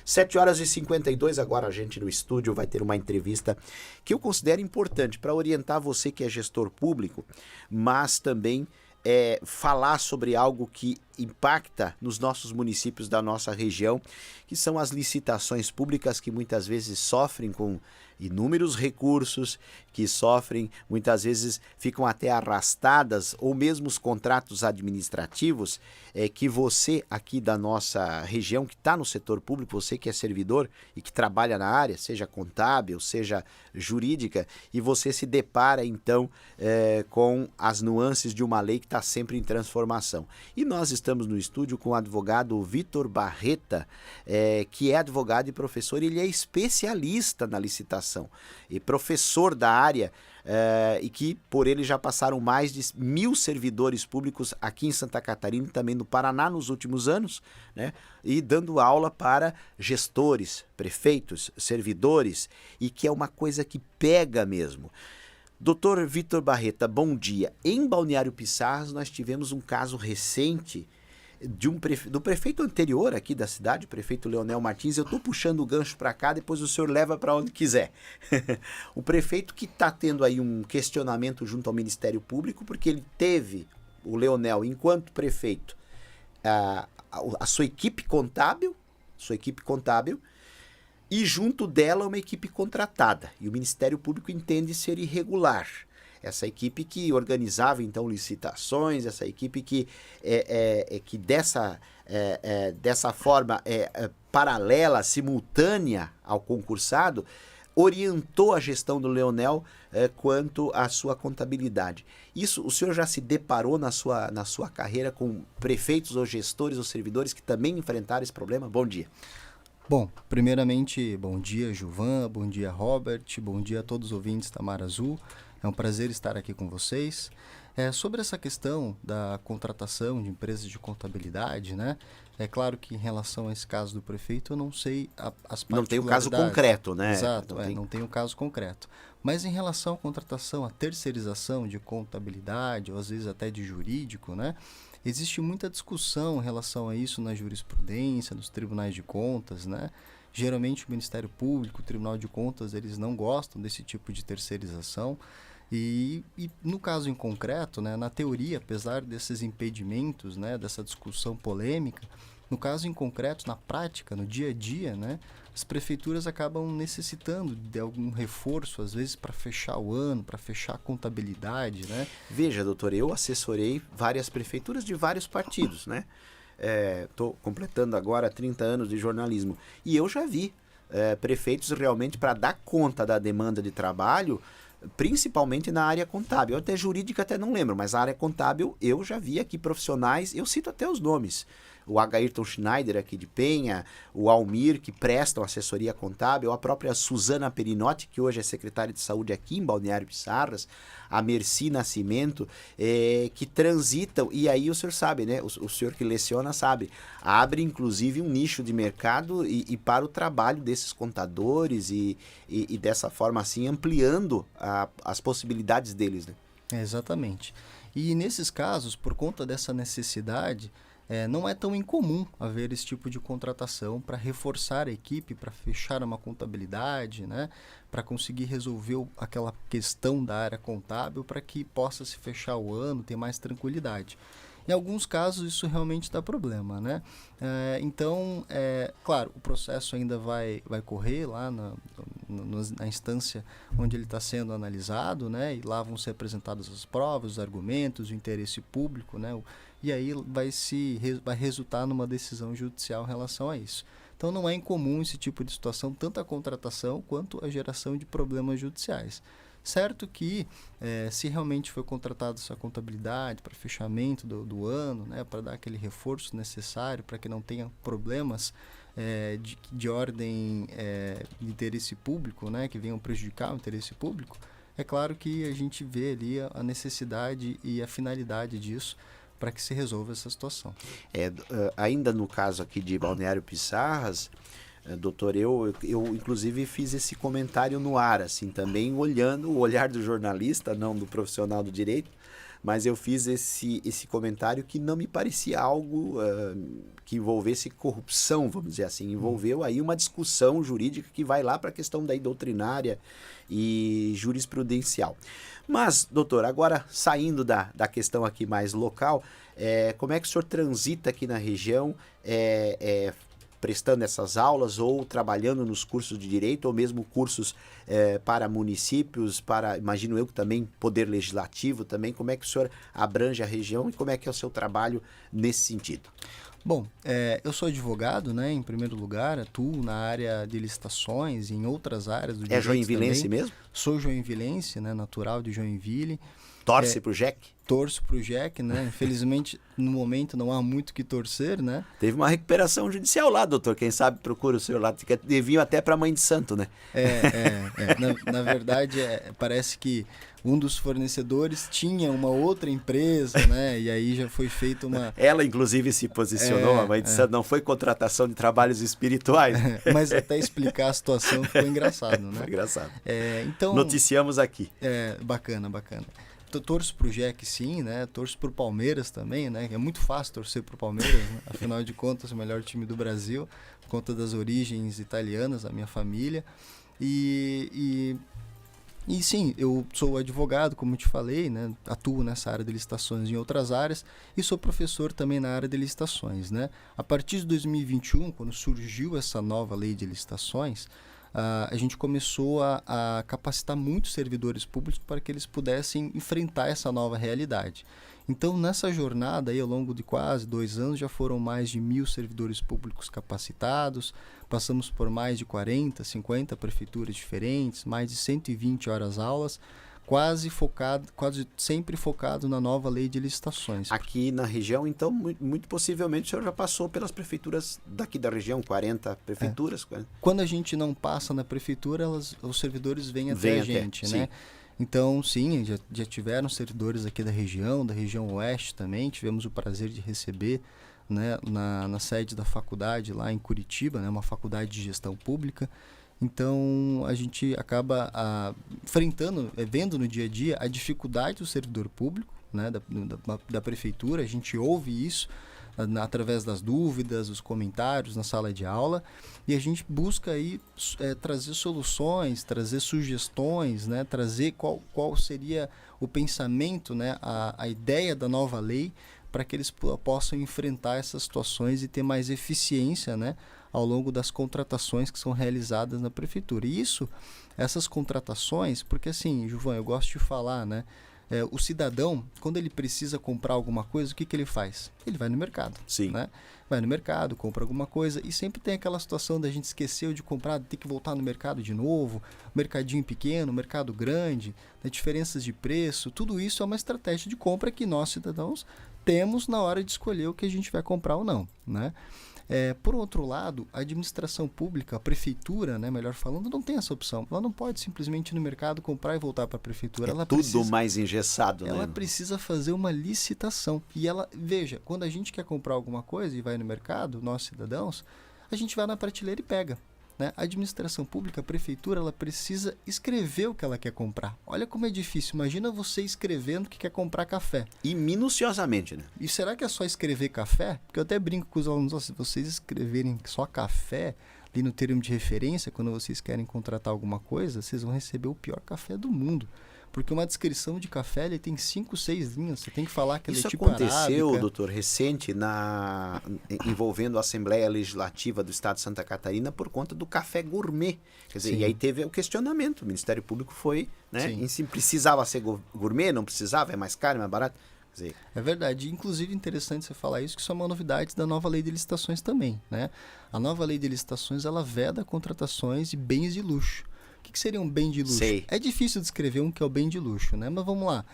7h52, agora a gente no estúdio vai ter uma entrevista que eu considero importante para orientar você que é gestor público, mas também falar sobre algo que impacta nos nossos municípios da nossa região, que são as licitações públicas que muitas vezes sofrem com inúmeros recursos, que sofrem, muitas vezes ficam até arrastadas, ou mesmo os contratos administrativos, que você aqui da nossa região, que está no setor público, você que é servidor e que trabalha na área, seja contábil, seja jurídica, e você se depara então com as nuances de uma lei que está sempre em transformação. E nós estamos no estúdio com o advogado Vitor Barreta, que é advogado e professor, ele é especialista na licitação e professor da área, e que por ele já passaram mais de 1.000 servidores públicos aqui em Santa Catarina e também no Paraná nos últimos anos, né? E dando aula para gestores, prefeitos, servidores, e que é uma coisa que pega mesmo. Doutor Vitor Barreta, bom dia. Em Balneário Pissarras nós tivemos um caso recente do prefeito anterior aqui da cidade, o prefeito Leonel Martins. Eu estou puxando o gancho para cá, depois o senhor leva para onde quiser. O prefeito que está tendo aí um questionamento junto ao Ministério Público, porque ele teve, o Leonel, enquanto prefeito, a sua equipe contábil, e junto dela uma equipe contratada. E o Ministério Público entende ser irregular. Essa equipe que organizava então licitações, essa equipe que dessa forma paralela, simultânea ao concursado, orientou a gestão do Leonel quanto à sua contabilidade. Isso, o senhor já se deparou na sua carreira com prefeitos ou gestores ou servidores que também enfrentaram esse problema? Bom dia. Bom, primeiramente, bom dia, Gilvan, bom dia, Robert, bom dia a todos os ouvintes da Mar Azul. É um prazer estar aqui com vocês. Sobre essa questão da contratação de empresas de contabilidade, né? É claro que em relação a esse caso do prefeito, eu não sei as particularidades. Não tem o caso concreto, né? Exato, não tem o caso concreto. Mas em relação à contratação, à terceirização de contabilidade, ou às vezes até de jurídico, né? Existe muita discussão em relação a isso na jurisprudência, nos tribunais de contas, né? Geralmente o Ministério Público, o Tribunal de Contas, eles não gostam desse tipo de terceirização. E no caso em concreto, né, na teoria, apesar desses impedimentos, né, dessa discussão polêmica, no caso em concreto, na prática, no dia a dia, né, as prefeituras acabam necessitando de algum reforço, às vezes para fechar o ano, para fechar a contabilidade, né? Veja, doutor, eu assessorei várias prefeituras de vários partidos, né? Estou completando agora 30 anos de jornalismo e eu já vi prefeitos realmente para dar conta da demanda de trabalho, principalmente na área contábil. Eu até jurídica até não lembro, mas a área contábil eu já vi aqui profissionais, eu cito até os nomes, o Agairton Schneider aqui de Penha, o Almir, que prestam assessoria contábil, a própria Suzana Perinotti, que hoje é secretária de saúde aqui em Balneário Pissarras, a Merci Nascimento, que transitam, e aí o senhor sabe, né? O senhor que leciona sabe, abre inclusive um nicho de mercado e para o trabalho desses contadores e dessa forma assim ampliando as possibilidades deles, né? Exatamente. E nesses casos, por conta dessa necessidade, não é tão incomum haver esse tipo de contratação para reforçar a equipe, para fechar uma contabilidade, né? Para conseguir resolver aquela questão da área contábil, para que possa se fechar o ano, ter mais tranquilidade. Em alguns casos isso realmente dá problema, né? Então, claro, o processo ainda vai correr lá na instância onde ele está sendo analisado, né? E lá vão ser apresentadas as provas, os argumentos, o interesse público, né? E aí vai resultar numa decisão judicial em relação a isso. Então não é incomum esse tipo de situação, tanto a contratação quanto a geração de problemas judiciais. Certo que se realmente foi contratada essa contabilidade para fechamento do ano, né, para dar aquele reforço necessário para que não tenha problemas de ordem de interesse público, né, que venham prejudicar o interesse público, é claro que a gente vê ali a necessidade e a finalidade disso para que se resolva essa situação. Ainda no caso aqui de Balneário Pissarras, doutor, eu inclusive fiz esse comentário no ar, assim, também olhando o olhar do jornalista, não do profissional do direito, mas eu fiz esse comentário que não me parecia algo que envolvesse corrupção, vamos dizer assim. Envolveu aí uma discussão jurídica que vai lá para a questão daí doutrinária e jurisprudencial. Mas, doutor, agora saindo da questão aqui mais local, como é que o senhor transita aqui na região, prestando essas aulas ou trabalhando nos cursos de direito ou mesmo cursos para municípios, imagino eu que também poder legislativo também, como é que o senhor abrange a região e como é que é o seu trabalho nesse sentido? Bom, eu sou advogado, né, em primeiro lugar, atuo na área de licitações e em outras áreas do direito. É joinvilense também. mesmo? Sou joinvilense, né, natural de Joinville. Torce pro Jack? Torço pro Jack, né? Infelizmente, no momento não há muito que torcer, né? Teve uma recuperação judicial lá, doutor. Quem sabe procura o senhor lá. Deviam até para a mãe de santo, né? Na verdade, parece que um dos fornecedores tinha uma outra empresa, né? E aí já foi feita uma... Ela, inclusive, se posicionou, a mãe de santo. Não foi contratação de trabalhos espirituais. Mas até explicar a situação ficou engraçado, né? Foi engraçado. Então, noticiamos aqui. Bacana. Torço pro Jack, sim, né? Torço pro Palmeiras também, né? É muito fácil torcer pro Palmeiras, né? Afinal de contas, o melhor time do Brasil, por conta das origens italianas da minha família. E sim, eu sou advogado, como te falei, né? Atuo nessa área de licitações em outras áreas e sou professor também na área de licitações, né? A partir de 2021, quando surgiu essa nova lei de licitações, a gente começou a capacitar muitos servidores públicos para que eles pudessem enfrentar essa nova realidade. Então, nessa jornada, aí, ao longo de quase 2 anos, já foram mais de 1.000 servidores públicos capacitados, passamos por mais de 40, 50 prefeituras diferentes, mais de 120 horas-aulas, quase sempre focado na nova lei de licitações. Aqui na região, então, muito possivelmente o senhor já passou pelas prefeituras daqui da região, 40 prefeituras? Quando a gente não passa na prefeitura, os servidores vêm até a gente, né? Sim. Então, sim, já tiveram servidores aqui da região oeste também, tivemos o prazer de receber, né, na sede da faculdade lá em Curitiba, né, uma faculdade de gestão pública. Então, a gente acaba enfrentando, vendo no dia a dia a dificuldade do servidor público, né, da prefeitura. A gente ouve isso através das dúvidas, os comentários na sala de aula, e a gente busca aí trazer soluções, trazer sugestões, né, trazer qual seria o pensamento, né, a ideia da nova lei, para que eles possam enfrentar essas situações e ter mais eficiência, né, ao longo das contratações que são realizadas na prefeitura. E essas contratações, porque assim, Gilvan, eu gosto de falar, né, o cidadão, quando ele precisa comprar alguma coisa, o que ele faz? Ele vai no mercado. Sim. Né? Vai no mercado, compra alguma coisa, e sempre tem aquela situação da gente esqueceu de comprar, ter que voltar no mercado de novo, mercadinho pequeno, mercado grande, né, diferenças de preço, tudo isso é uma estratégia de compra que nós, cidadãos, temos na hora de escolher o que a gente vai comprar ou não, né? Por outro lado, a administração pública, a prefeitura, né, melhor falando, não tem essa opção. Ela não pode simplesmente ir no mercado comprar e voltar para a prefeitura. Ela tudo precisa, mais engessado, né? Ela precisa fazer uma licitação. E veja, quando a gente quer comprar alguma coisa e vai no mercado, nós cidadãos, a gente vai na prateleira e pega. Né? A administração pública, a prefeitura, ela precisa escrever o que ela quer comprar. Olha como é difícil. Imagina você escrevendo que quer comprar café. E minuciosamente, né? E será que é só escrever café? Porque eu até brinco com os alunos, se vocês escreverem só café, ali no termo de referência, quando vocês querem contratar alguma coisa, vocês vão receber o pior café do mundo. Porque uma descrição de café, ele tem 5, 6 linhas. Você tem que falar que ele é tipo arábica. Isso aconteceu, doutor, recente, envolvendo a Assembleia Legislativa do Estado de Santa Catarina por conta do café gourmet. Quer dizer, e aí teve o questionamento. O Ministério Público foi, né? Em si, precisava ser gourmet, não precisava, é mais caro, é mais barato. Quer dizer, é verdade. Inclusive, interessante você falar isso, que isso é uma novidade da nova lei de licitações também, né? A nova lei de licitações, ela veda contratações de bens de luxo. O que seria um bem de luxo? Sei. É difícil descrever um que é o bem de luxo, né? Mas vamos lá.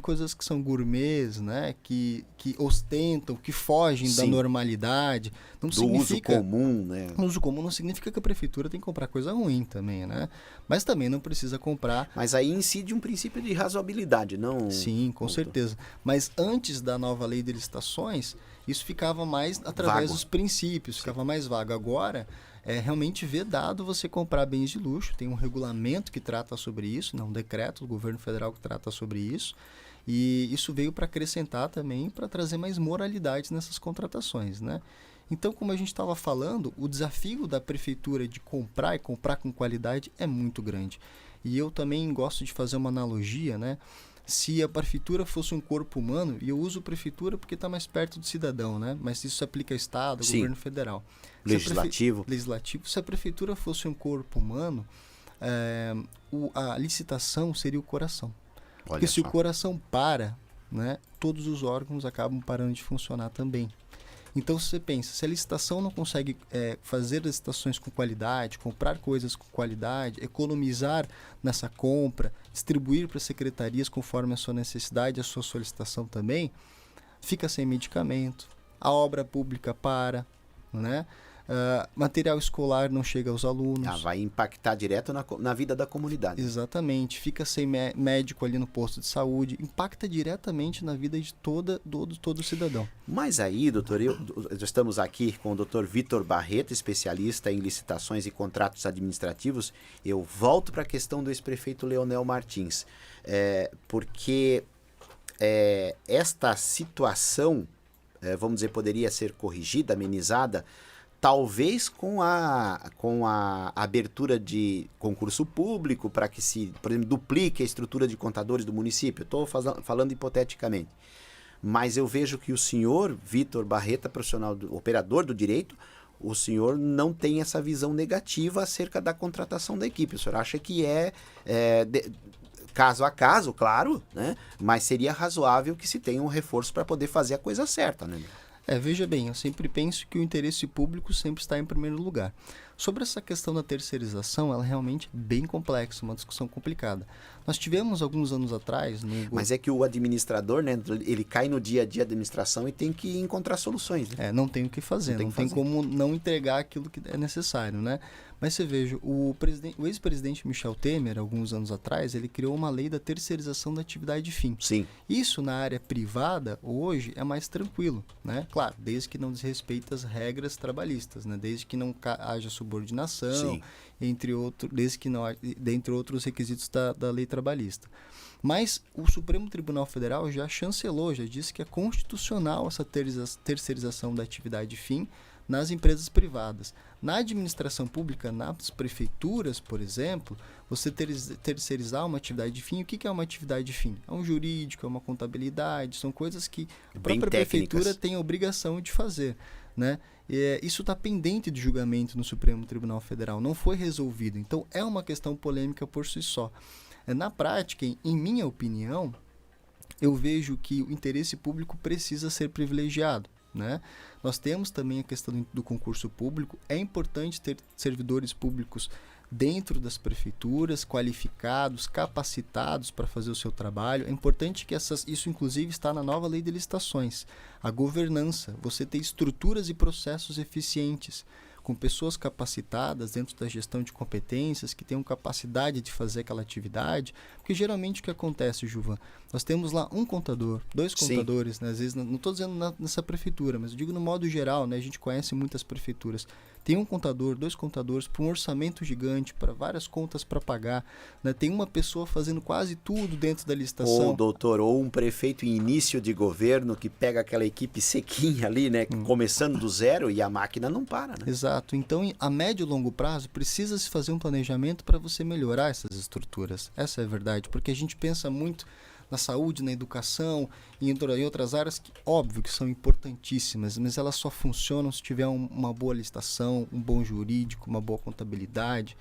Coisas que são gourmets, né? Que ostentam, que fogem da normalidade. Não significa uso comum, né? O uso comum não significa que a prefeitura tem que comprar coisa ruim também, né? Mas também não precisa comprar... Mas aí incide um princípio de razoabilidade, não... Sim, com certeza. Mas antes da nova lei de licitações, isso ficava mais através dos princípios, ficava mais vago. Agora... é realmente vedado você comprar bens de luxo, tem um regulamento que trata sobre isso, não um decreto do governo federal que trata sobre isso, E isso veio para acrescentar também, para trazer mais moralidade nessas contratações, né? Então, como a gente estava falando, o desafio da prefeitura de comprar e comprar com qualidade é muito grande. E eu também gosto de fazer uma analogia, né? Se a prefeitura fosse um corpo humano, e eu uso prefeitura porque está mais perto do cidadão, né? Mas isso se aplica ao Estado, ao Sim. governo federal. Legislativo. Legislativo. Se a prefeitura fosse um corpo humano, a licitação seria o coração. Olha Porque se só. o coração para, né, todos os órgãos acabam parando de funcionar também. Então, se você pensa, se a licitação não consegue fazer licitações com qualidade, comprar coisas com qualidade, economizar nessa compra, distribuir para as secretarias conforme a sua necessidade, a sua solicitação também, fica sem medicamento, a obra pública para, né? Material escolar não chega aos alunos. Vai impactar direto na vida da comunidade. Exatamente, fica sem médico ali no posto de saúde, impacta diretamente na vida de todo cidadão. Mas aí, doutor, estamos aqui com o doutor Vitor Barreto, especialista em licitações e contratos administrativos. Eu volto para a questão do ex-prefeito Leonel Martins, porque esta situação, vamos dizer, poderia ser corrigida, amenizada, talvez com a abertura de concurso público para que se, por exemplo, duplique a estrutura de contadores do município. Estou falando hipoteticamente. Mas eu vejo que o senhor, Vitor Barreto, profissional, operador do direito, o senhor não tem essa visão negativa acerca da contratação da equipe. O senhor acha que caso a caso, claro, né? Mas seria razoável que se tenha um reforço para poder fazer a coisa certa, né? Veja bem, eu sempre penso que o interesse público sempre está em primeiro lugar. Sobre essa questão da terceirização, ela é realmente bem complexa, uma discussão complicada. Nós tivemos alguns anos atrás... Mas é que o administrador, né, ele cai no dia a dia da administração e tem que encontrar soluções. Né? Não tem o que fazer, não tem como não entregar aquilo que é necessário, né? Mas você veja, o ex-presidente Michel Temer, alguns anos atrás, ele criou uma lei da terceirização da atividade fim. Sim. Isso na área privada, hoje, é mais tranquilo, né? Claro, desde que não desrespeite as regras trabalhistas, né? Desde que não haja subordinação, dentre outros requisitos da lei trabalhista. Mas o Supremo Tribunal Federal já chancelou, já disse que é constitucional essa terceirização da atividade fim nas empresas privadas. Na administração pública, nas prefeituras, por exemplo, você terceirizar uma atividade de fim, o que é uma atividade de fim? É um jurídico, é uma contabilidade, são coisas que a própria prefeitura tem a obrigação de fazer, né? Isso está pendente de julgamento no Supremo Tribunal Federal, não foi resolvido. Então, é uma questão polêmica por si só. Na prática, em minha opinião, eu vejo que o interesse público precisa ser privilegiado, né? Nós temos também a questão do concurso público. É importante ter servidores públicos dentro das prefeituras, qualificados, capacitados para fazer o seu trabalho. É importante que isso inclusive está na nova lei de licitações. A governança, você ter estruturas e processos eficientes, com pessoas capacitadas dentro da gestão de competências, que tenham capacidade de fazer aquela atividade, porque geralmente o que acontece, Juvan, nós temos lá um contador, 2 contadores, né? Às vezes, não estou dizendo nessa prefeitura, mas eu digo no modo geral, né? A gente conhece muitas prefeituras, tem um contador, 2 contadores, para um orçamento gigante, para várias contas para pagar, né? Tem uma pessoa fazendo quase tudo dentro da licitação. Ou um prefeito em início de governo que pega aquela equipe sequinha ali, né? Começando do zero e a máquina não para, né? Exato. Então, a médio e longo prazo, precisa-se fazer um planejamento para você melhorar essas estruturas. Essa é a verdade, porque a gente pensa muito na saúde, na educação e em outras áreas que, óbvio, que são importantíssimas, mas elas só funcionam se tiver uma boa licitação, um bom jurídico, uma boa contabilidade.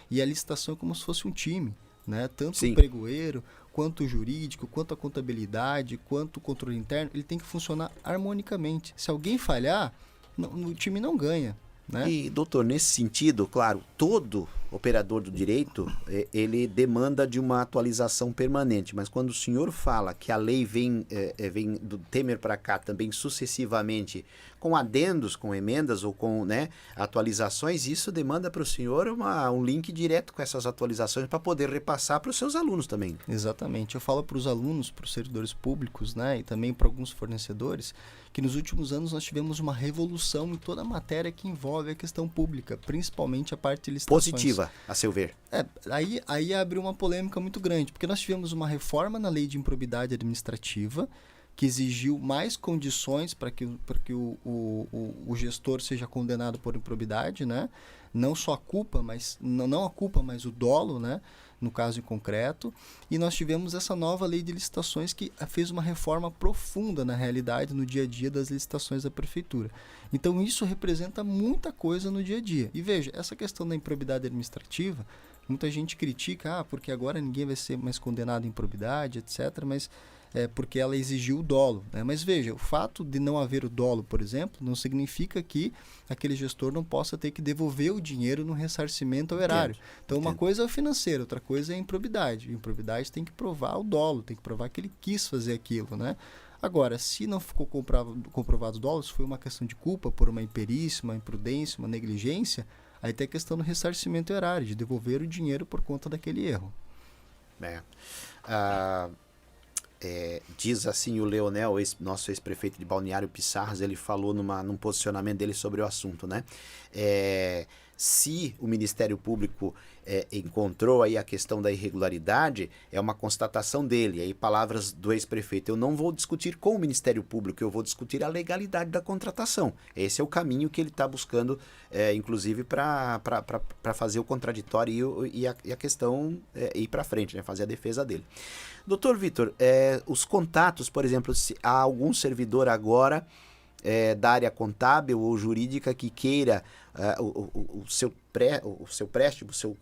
E a licitação é como se fosse um time, né? Tanto Sim. o pregoeiro, quanto o jurídico, quanto a contabilidade, quanto o controle interno, ele tem que funcionar harmonicamente. Se alguém falhar, o time não ganha, né? E, doutor, nesse sentido, claro, todo operador do direito, ele demanda de uma atualização permanente, mas quando o senhor fala que a lei vem do Temer para cá também sucessivamente, com adendos, com emendas ou com, né, atualizações, isso demanda para o senhor um link direto com essas atualizações para poder repassar para os seus alunos também. Exatamente. Eu falo para os alunos, para os servidores públicos, né, e também para alguns fornecedores, que nos últimos anos nós tivemos uma revolução em toda a matéria que envolve a questão pública, principalmente a parte de licitações. Positiva, limitativa, a seu ver? Aí abriu uma polêmica muito grande, porque nós tivemos uma reforma na lei de improbidade administrativa que exigiu mais condições para que o gestor seja condenado por improbidade, né? Não só a culpa, mas não a culpa, mas o dolo, né? No caso em concreto. E nós tivemos essa nova lei de licitações que fez uma reforma profunda na realidade, no dia a dia das licitações da prefeitura. Então isso representa muita coisa no dia a dia. E veja, essa questão da improbidade administrativa, muita gente critica, porque agora ninguém vai ser mais condenado em improbidade, etc., mas porque ela exigiu o dolo, né? Mas veja, o fato de não haver o dolo, por exemplo, não significa que aquele gestor não possa ter que devolver o dinheiro no ressarcimento ao erário. Então, uma coisa é o financeiro, outra coisa é a improbidade. A improbidade tem que provar o dolo, tem que provar que ele quis fazer aquilo, né? Agora, se não ficou comprovado o dolo, se foi uma questão de culpa por uma imperícia, uma imprudência, uma negligência, aí tem a questão do ressarcimento ao erário, de devolver o dinheiro por conta daquele erro. Diz assim o Leonel, nosso ex-prefeito de Balneário Pissarras, ele falou num posicionamento dele sobre o assunto, né? Se o Ministério Público encontrou aí a questão da irregularidade, é uma constatação dele. Aí palavras do ex-prefeito: eu não vou discutir com o Ministério Público, eu vou discutir a legalidade da contratação. Esse é o caminho que ele está buscando, inclusive para fazer o contraditório e a questão ir para frente, né? Fazer a defesa dele. Doutor Vitor, os contatos, por exemplo, se há algum servidor agora da área contábil ou jurídica que queira o seu préstimo, o seu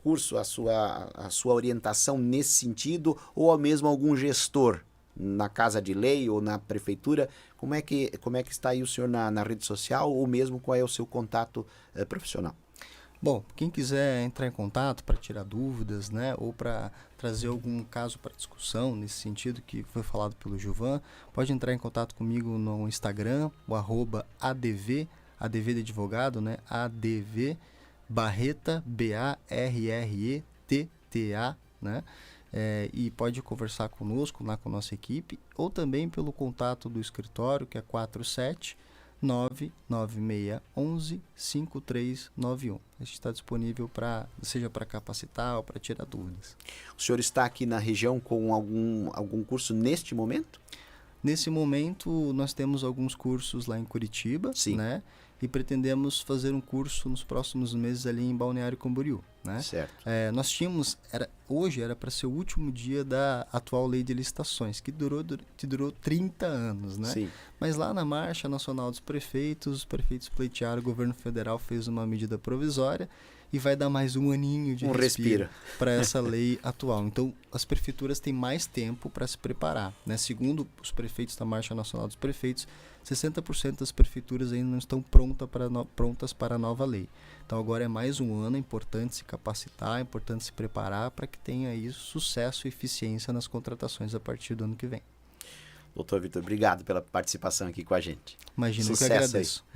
curso, a sua orientação nesse sentido, ou mesmo algum gestor na Casa de Lei ou na Prefeitura, como é que está aí o senhor na rede social, ou mesmo qual é o seu contato profissional? Bom, quem quiser entrar em contato para tirar dúvidas, né, ou para trazer algum caso para discussão, nesse sentido que foi falado pelo Gilvan, pode entrar em contato comigo no Instagram, o @adv de advogado, né, ADV Barreta, BARRETTA, né, e pode conversar conosco, lá com a nossa equipe, ou também pelo contato do escritório, que é 47996115391. A gente está disponível seja para capacitar ou para tirar dúvidas. O senhor está aqui na região com algum curso neste momento? Nesse momento, nós temos alguns cursos lá em Curitiba, Sim, né? E pretendemos fazer um curso nos próximos meses ali em Balneário Camboriú, né? Certo. Nós tínhamos, hoje era para ser o último dia da atual lei de licitações, que durou 30 anos, né? Sim. Mas lá na Marcha Nacional dos Prefeitos, os prefeitos pleitearam, o governo federal fez uma medida provisória e vai dar mais um aninho de respiro para essa lei atual. Então, as prefeituras têm mais tempo para se preparar, né? Segundo os prefeitos da Marcha Nacional dos Prefeitos, 60% das prefeituras ainda não estão prontas para a nova lei. Então, agora é mais um ano, é importante se capacitar, é importante se preparar para que tenha aí sucesso e eficiência nas contratações a partir do ano que vem. Doutor Vitor, obrigado pela participação aqui com a gente. Imagino que Sucesso agradeço. Aí.